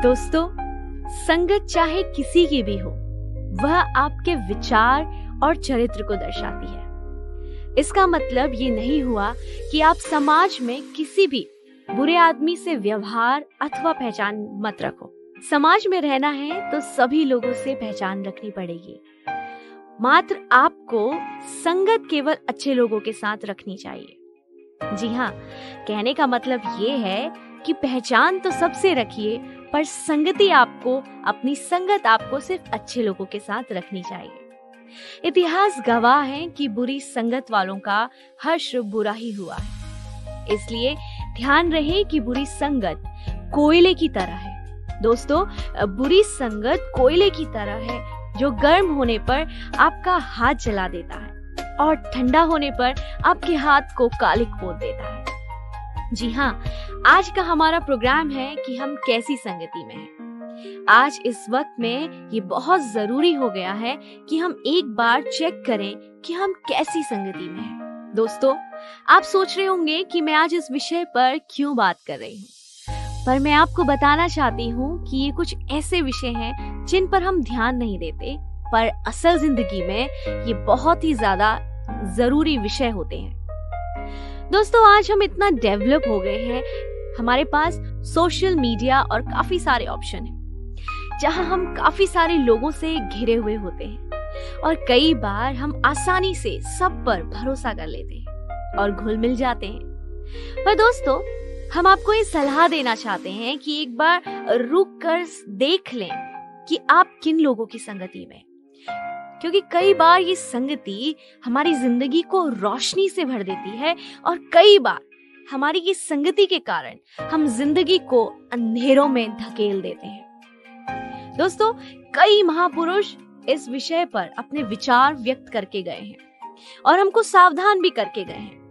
दोस्तों, संगत चाहे किसी की भी हो, वह आपके विचार और चरित्र को दर्शाती है। इसका मतलब ये नहीं हुआ कि आप समाज में किसी भी बुरे आदमी से व्यवहार अथवा पहचान मत रखो। समाज में रहना है तो सभी लोगों से पहचान रखनी पड़ेगी। मात्र आपको संगत केवल अच्छे लोगों के साथ रखनी चाहिए। जी हाँ, कहने का मतलब ये है कि पहचान तो सबसे रखिए, पर संगति आपको, अपनी संगत आपको सिर्फ अच्छे लोगों के साथ रखनी चाहिए। इतिहास गवाह है कि बुरी संगत वालों का हश्र बुरा ही हुआ है। इसलिए ध्यान रहे कि बुरी संगत कोयले की तरह है। दोस्तों, बुरी संगत कोयले की तरह है जो गर्म होने पर आपका हाथ जला देता है और ठंडा होने पर आपके हाथ को कालिक पोत देता है। जी हाँ, आज का हमारा प्रोग्राम है कि हम कैसी संगति में हैं। आज इस वक्त में ये बहुत जरूरी हो गया है कि हम एक बार चेक करें कि हम कैसी संगति में हैं। दोस्तों, आप सोच रहे होंगे कि मैं आज इस विषय पर क्यों बात कर रही हूँ, पर मैं आपको बताना चाहती हूँ कि ये कुछ ऐसे विषय हैं जिन पर हम ध्यान नहीं देते, पर असल जिंदगी में ये बहुत ही ज्यादा जरूरी विषय होते हैं। दोस्तों, आज हम इतना डेवलप हो गए हैं, हमारे पास सोशल मीडिया और काफी सारे ऑप्शन हैं, जहां हम काफी सारे लोगों से घिरे हुए होते हैं और कई बार हम आसानी से सब पर भरोसा कर लेते हैं और घुल मिल जाते हैं। पर दोस्तों, हम आपको ये सलाह देना चाहते हैं कि एक बार रुक कर देख लें कि आप किन लोगों की संगति में, क्योंकि कई बार ये संगति हमारी जिंदगी को रोशनी से भर देती है और कई बार हमारी ये संगति के कारण हम जिंदगी को अंधेरों में धकेल देते हैं। दोस्तों, कई महापुरुष इस विषय पर अपने विचार व्यक्त करके गए हैं और हमको सावधान भी करके गए हैं।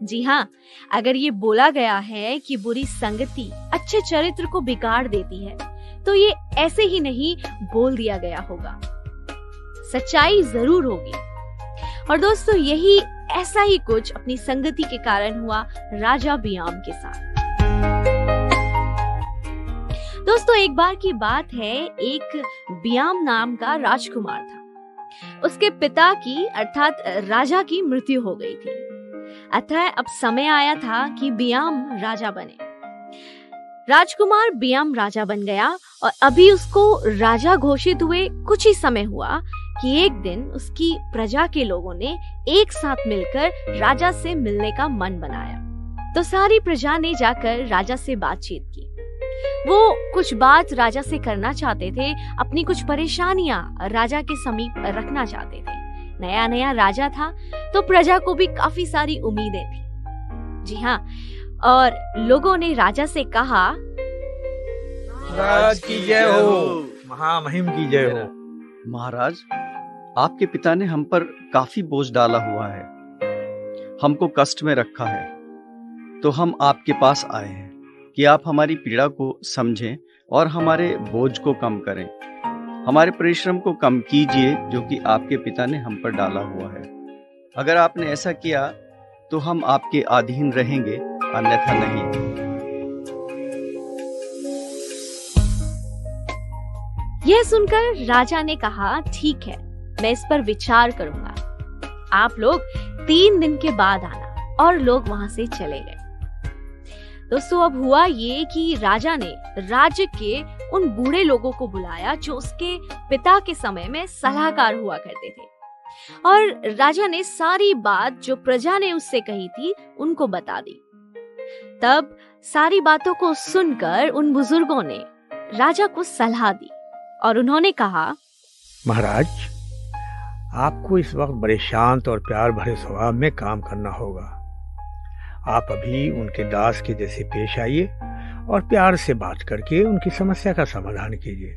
जी हाँ, अगर ये बोला गया है कि बुरी संगति अच्छे चरित्र को बिगाड़ देती है, तो ये ऐसे ही नहीं बोल दिया गया होगा, सच्चाई जरूर होगी। और दोस्तों, यही ऐसा ही कुछ अपनी संगति के कारण हुआ राजा बियाम के साथ। दोस्तों, एक बार की बात है, एक बियाम नाम का राजकुमार था। उसके पिता की अर्थात राजा की मृत्यु हो गई थी। अतः अब समय आया था कि बियाम राजा बने। राजकुमार बियाम राजा बन गया और अभी उसको राजा घोषित हुए कुछ ही समय हुआ कि एक दिन उसकी प्रजा के लोगों ने एक साथ मिलकर राजा से मिलने का मन बनाया। तो सारी प्रजा ने जाकर राजा से बातचीत की। वो कुछ बात राजा से करना चाहते थे, अपनी कुछ परेशानियां राजा के समीप रखना चाहते थे। नया नया राजा था तो प्रजा को भी काफी सारी उम्मीदें थी। जी हाँ, और लोगों ने राजा से कहा, राज की जय हो, महामहिम की जय हो। महाराज, आपके पिता ने हम पर काफी बोझ डाला हुआ है, हमको कष्ट में रखा है, तो हम आपके पास आए हैं कि आप हमारी पीड़ा को समझें और हमारे बोझ को कम करें। हमारे परिश्रम को कम कीजिए जो कि आपके पिता ने हम पर डाला हुआ है। अगर आपने ऐसा किया तो हम आपके अधीन रहेंगे, अन्यथा नहीं। यह सुनकर राजा ने कहा, ठीक है, मैं इस पर विचार करूंगा। आप लोग 3 दिन के बाद आना। और लोग वहां से चले गए। दोस्तों, अब हुआ ये कि राजा ने राज्य के उन बूढ़े लोगों को बुलाया जो उसके पिता के समय में सलाहकार हुआ करते थे, और राजा ने सारी बात जो प्रजा ने उससे कही थी उनको बता दी। तब सारी बातों को सुनकर उन बुजुर्गों ने राजा को सलाह दी और उन्होंने कहा, महाराज, आपको इस वक्त बड़े शांत और प्यार भरे स्वभाव में काम करना होगा। आप अभी उनके दास के जैसे पेश आइए और प्यार से बात करके उनकी समस्या का समाधान कीजिए,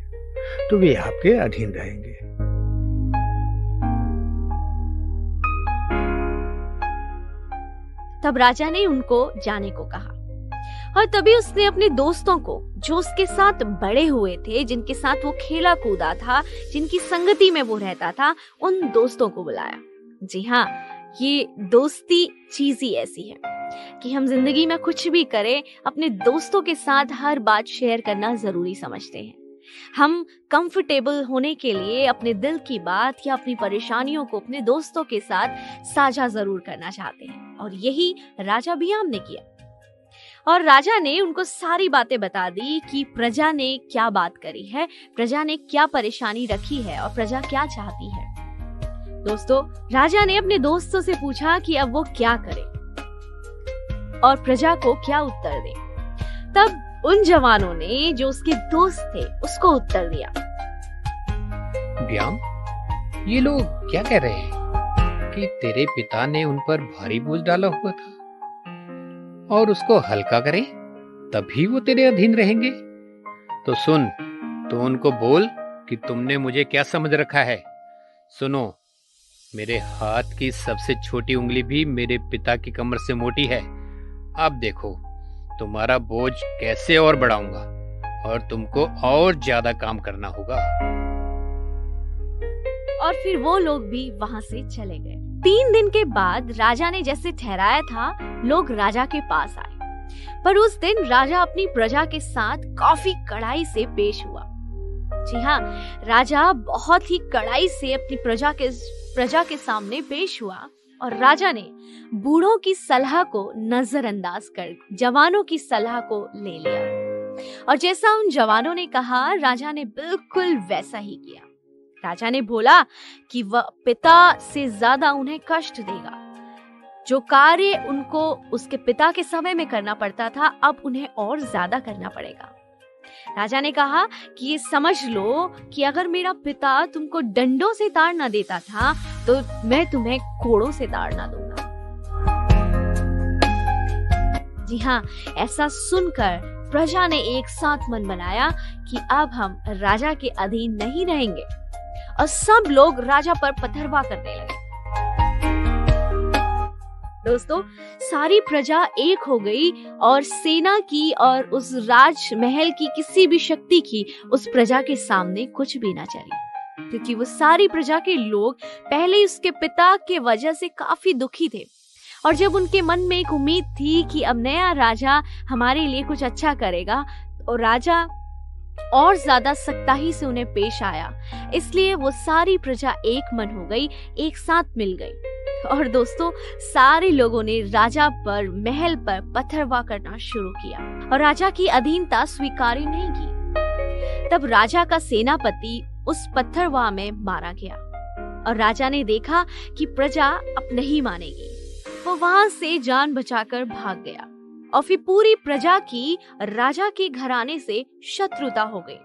तो वे आपके अधीन रहेंगे। तब राजा ने उनको जाने को कहा और तभी उसने अपने दोस्तों को जो उसके साथ बड़े हुए थे, जिनके साथ वो खेला कूदा था, जिनकी संगति में वो रहता था, उन दोस्तों को बुलाया। जी हाँ, ये दोस्ती चीज ही ऐसी है कि हम जिंदगी में कुछ भी करें, अपने दोस्तों के साथ हर बात शेयर करना जरूरी समझते हैं। हम कंफर्टेबल होने के लिए अपने दिल की बात या अपनी परेशानियों को अपने दोस्तों के साथ साझा जरूर करना चाहते हैं, और यही राजा बियाम ने किया। और राजा ने उनको सारी बातें बता दी कि प्रजा ने क्या बात करी है, प्रजा ने क्या परेशानी रखी है और प्रजा क्या चाहती है। दोस्तों, राजा ने अपने दोस्तों से पूछा कि अब वो क्या करे और प्रजा को क्या उत्तर दे। तब उन जवानों ने, जो उसके दोस्त थे, उसको उत्तर दिया। ब्याम, ये लोग क्या कह रहे हैं कि तेरे पिता ने उन पर भारी बोझ डाला हुआ था और उसको हल्का करें तभी वो तेरे अधीन रहेंगे। तो सुन, तो उनको बोल कि तुमने मुझे क्या समझ रखा है। सुनो, मेरे हाथ की सबसे छोटी उंगली भी मेरे पिता की कमर से मोटी है। अब देखो तुम्हारा बोझ कैसे और बढ़ाऊंगा और तुमको और ज्यादा काम करना होगा। और फिर वो लोग भी वहां से चले गए। 3 दिन के बाद राजा ने जैसे ठहराया था, लोग राजा के पास आए। पर उस दिन राजा अपनी प्रजा के साथ काफी कड़ाई से पेश हुआ। जी हाँ, राजा बहुत ही कड़ाई से अपनी प्रजा के सामने पेश हुआ, और राजा ने बूढ़ों की सलाह को नजरअंदाज कर जवानों की सलाह को ले लिया। और जैसा उन जवानों ने कहा, राजा ने बिल्कुल वैसा ही किया। राजा ने बोला कि वह पिता से ज्यादा उन्हें कष्ट देगा। जो कार्य उनको उसके पिता के समय में करना पड़ता था, अब उन्हें और ज्यादा करना पड़ेगा। राजा ने कहा कि ये समझ लो कि अगर मेरा पिता तुमको डंडों से ताड़ ना देता था, तो मैं तुम्हें कोड़ों से ताड़ ना दूंगा। जी हाँ, ऐसा सुनकर प्रजा ने एक साथ मन बनाया कि अब हम राजा के अधीन नहीं रहेंगे, और सब लोग राजा पर पथरवाह करने लगे। दोस्तों, सारी प्रजा एक हो गई और सेना की और उस राजमहल की किसी भी शक्ति की उस प्रजा के सामने कुछ भी ना चली, क्योंकि वो सारी प्रजा के लोग पहले ही उसके पिता के वजह से काफी दुखी थे। और जब उनके मन में एक उम्मीद थी कि अब नया राजा हमारे लिए कुछ अच्छा करेगा, और राजा और ज्यादा सख्ताई से उन्हें पेश आया, इसलिए वो सारी प्रजा एक मन हो गई, एक साथ मिल गई। और दोस्तों, सारे लोगों ने राजा पर, महल पर पथरवाह करना शुरू किया, और राजा की अधीनता स्वीकार नहीं की। तब राजा का सेनापति उस पत्थरवाह में मारा गया, और राजा ने देखा कि प्रजा अब नहीं मानेगी। वो वहां से जान बचाकर भाग गया, और फिर पूरी प्रजा की राजा के घराने से शत्रुता हो गई,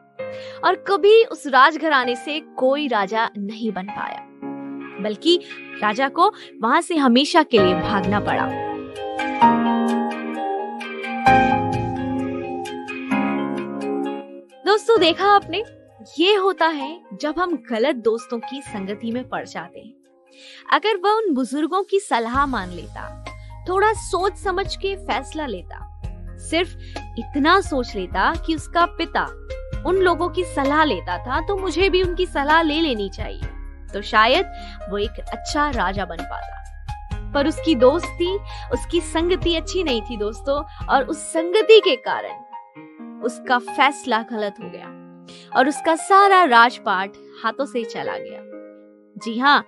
और कभी उस राजघराने से कोई राजा नहीं बन पाया, बल्कि राजा को वहां से हमेशा के लिए भागना पड़ा। दोस्तों, देखा आपने, ये होता है जब हम गलत दोस्तों की संगति में पड़ जाते हैं। अगर वह उन बुजुर्गों की सलाह मान लेता, थोड़ा सोच समझ के फैसला लेता, सिर्फ इतना सोच लेता कि उसका पिता उन लोगों की सलाह लेता था, तो मुझे भी उनकी सलाह ले लेनी चाहिए, तो शायद वो एक अच्छा राजा बन पाता। पर उसकी दोस्ती, उसकी संगति अच्छी नहीं थी दोस्तों, और उस संगति के कारण उसका फैसला गलत हो गया, और उसका सारा राजपाट हाथों से चला गया। जी हाँ,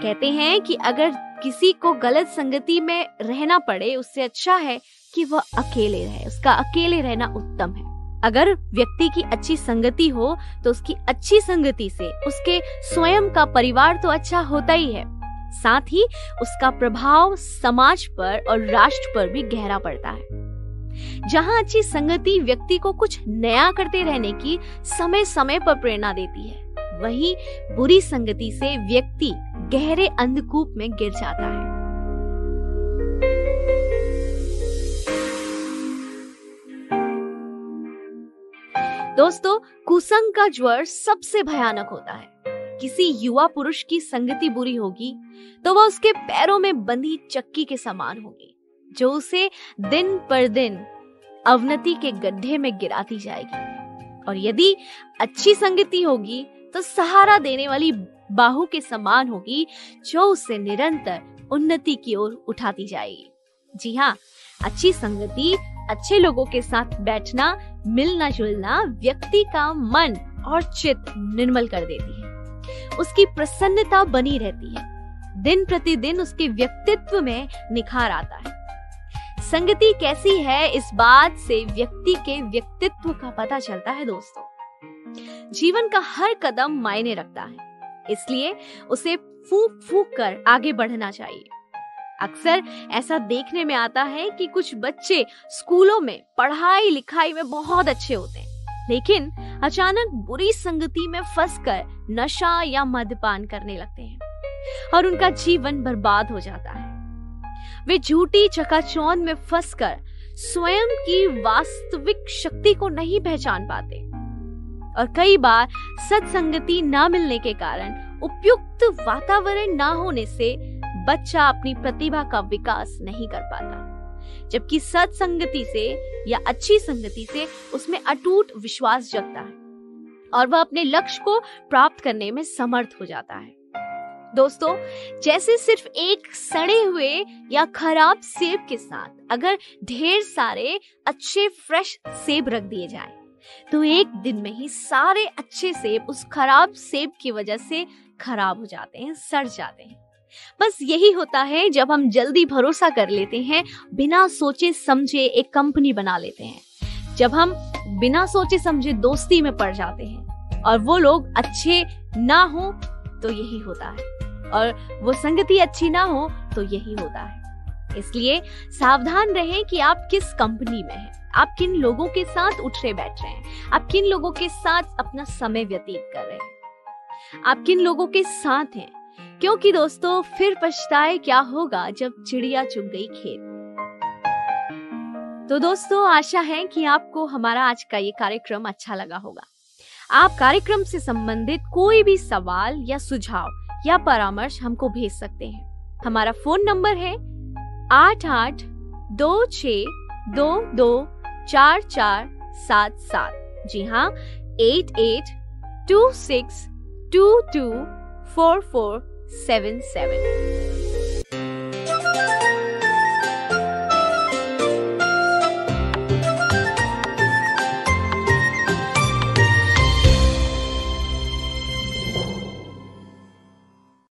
कहते हैं कि अगर किसी को गलत संगति में रहना पड़े, उससे अच्छा है कि वह अकेले रहे। उसका अकेले रहना उत्तम है। अगर व्यक्ति की अच्छी संगति हो, तो उसकी अच्छी संगति से उसके स्वयं का परिवार तो अच्छा होता ही है, साथ ही उसका प्रभाव समाज पर और राष्ट्र पर भी गहरा पड़ता है। जहां अच्छी संगति व्यक्ति को कुछ नया करते रहने की समय समय पर प्रेरणा देती है, वहीं बुरी संगति से व्यक्ति गहरे अंधकूप में गिर जाता है। दोस्तों, कुसंग का ज्वर सबसे भयानक होता है। किसी युवा पुरुष की संगति बुरी होगी तो वह उसके पैरों में बंधी चक्की के समान होगी, जो उसे दिन पर दिन अवनति के गड्ढे में गिराती जाएगी। और यदि अच्छी संगति होगी तो सहारा देने वाली बाहु के समान होगी, जो उसे निरंतर उन्नति की ओर उठाती जाएगी। जी हाँ, अच्छी संगति, अच्छे लोगों के साथ बैठना, मिलना जुलना व्यक्ति का मन और चित्त निर्मल कर देती है। उसकी प्रसन्नता बनी रहती है। दिन प्रतिदिन उसके व्यक्तित्व में निखार आता है। संगति कैसी है, इस बात से व्यक्ति के व्यक्तित्व का पता चलता है। दोस्तों, जीवन का हर कदम मायने रखता है, इसलिए उसे फूंक फूंक कर आगे बढ़ना चाहिए। अक्सर ऐसा देखने में आता है कि कुछ बच्चे स्कूलों में पढ़ाई लिखाई में बहुत अच्छे होते हैं, लेकिन अचानक बुरी संगति में फंसकर नशा या मद्यपान करने लगते हैं और उनका जीवन बर्बाद हो जाता है। वे झूठी चकाचौंध में फंसकर स्वयं की वास्तविक शक्ति को नहीं पहचान पाते और कई बार सत्संगति न मिलने के कारण, उपयुक्त वातावरण न होने से बच्चा अपनी प्रतिभा का विकास नहीं कर पाता, जबकि सत्संगति से या अच्छी संगति से उसमें अटूट विश्वास जगता है और वह अपने लक्ष्य को प्राप्त करने में समर्थ हो जाता है। दोस्तों, जैसे सिर्फ एक सड़े हुए या खराब सेब के साथ अगर ढेर सारे अच्छे फ्रेश सेब रख दिए जाएं, तो एक दिन में ही सारे अच्छे सेब उस खराब सेब की वजह से खराब हो जाते हैं, सड़ जाते हैं। बस यही होता है जब हम जल्दी भरोसा कर लेते हैं, बिना सोचे समझे एक कंपनी बना लेते हैं, जब हम बिना सोचे समझे दोस्ती में पड़ जाते हैं और वो लोग अच्छे ना हो तो यही होता है, और वो संगति अच्छी ना हो तो यही होता है। इसलिए सावधान रहें कि आप किस कंपनी में हैं, आप किन लोगों के साथ उठे बैठ रहे हैं, आप किन लोगों के साथ अपना समय व्यतीत कर रहे हैं, आप किन लोगों के साथ हैं, क्योंकि दोस्तों फिर पछताए क्या होगा जब चिड़िया चुग गई खेत। तो दोस्तों, आशा है कि आपको हमारा आज का ये कार्यक्रम अच्छा लगा होगा। आप कार्यक्रम से संबंधित कोई भी सवाल या सुझाव या परामर्श हमको भेज सकते हैं। हमारा फोन नंबर है 8826224477। जी हाँ, 8826224477।